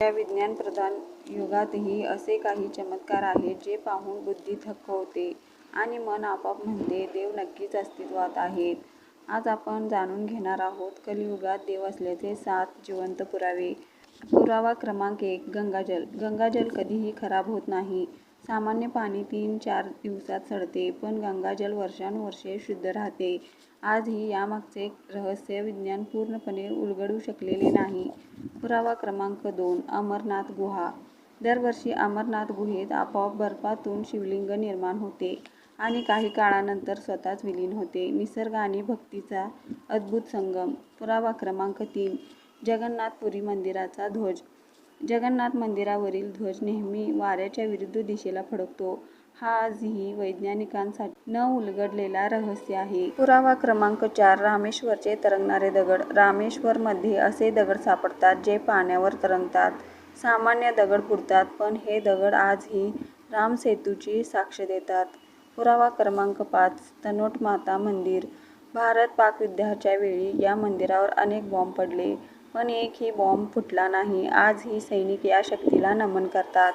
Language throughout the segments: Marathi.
या विज्ञानप्रधान युगातही असे काही चमत्कार आहेत जे पाहून बुद्धी थक्क होते आणि मन आपोआप म्हणते देव नक्कीच अस्तित्वात आहेत. आज आपण जाणून घेणार आहोत कलियुगात देव असल्याचे 7 जिवंत पुरावे. पुरावा क्रमांक 1. गंगाजल. गंगाजल कधीही खराब होत नाही. सामान्य पाणी 3-4 दिवसात सडते, पण गंगाजल वर्षानुवर्षे शुद्ध राहते. आजही यामागचे रहस्य विज्ञान पूर्णपणे उलगडू शकलेले नाही. पुरावा क्रमांक 2. अमरनाथ गुहा. दरवर्षी अमरनाथ गुहेत आपोआप बर्फातून शिवलिंग निर्माण होते आणि काही काळानंतर स्वतःच विलीन होते. निसर्ग आणि भक्तीचा अद्भुत संगम. पुरावा क्रमांक 3. जगन्नाथपुरी मंदिराचा ध्वज. जगन्नाथ मंदिरावरील ध्वज नेहमी वाऱ्याच्या विरुद्ध दिशेला फडकतो. हा आजही वैज्ञानिकांसाठी न उलगडलेला रहस्य आहे. पुरावा क्रमांक 4. रामेश्वरचे तरंगणारे दगड. रामेश्वरमध्ये असे दगड सापडतात जे पाण्यावर तरंगतात. सामान्य दगड बुडतात, पण हे दगड आजही रामसेतूची साक्ष देतात. पुरावा क्रमांक 5. तनोट माता मंदिर. भारत-पाक युद्धाच्या वेळी या मंदिरावर अनेक बॉम्ब पडले, पण एकही बॉम्ब फुटला नाही. आजही सैनिक या शक्तीला नमन करतात.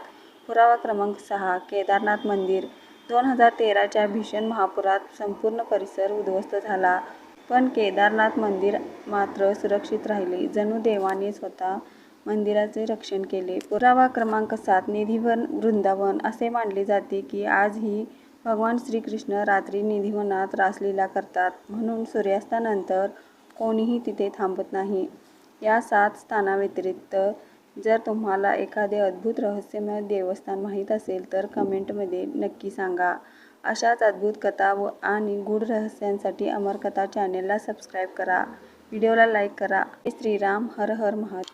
पुरावा क्रमांक 6. केदारनाथ मंदिर. 2013च्या भीषण महापुरात संपूर्ण परिसर उद्ध्वस्त झाला, पण केदारनाथ मंदिर मात्र सुरक्षित राहिले. जणू देवाने स्वतः मंदिराचे रक्षण केले. पुरावा क्रमांक 7. निधिवन वृंदावन. असे मानले जाते की आजही भगवान श्रीकृष्ण रात्री निधिवनात रासलीला करतात, म्हणून सूर्यास्तानंतर कोणीही तिथे थांबत नाही. या 7 स्थानांव्यतिरिक्त जर तुम्हाला एखादे अद्भुत रहस्यमय देवस्थान माहीत असेल तर कमेंटमध्ये नक्की सांगा. अशाच अद्भुत कथा आणि गूढ रहस्यांसाठी अमरकथा चॅनेलला सबस्क्राईब करा. व्हिडिओला लाईक करा. जय श्रीराम. हर हर महादेव.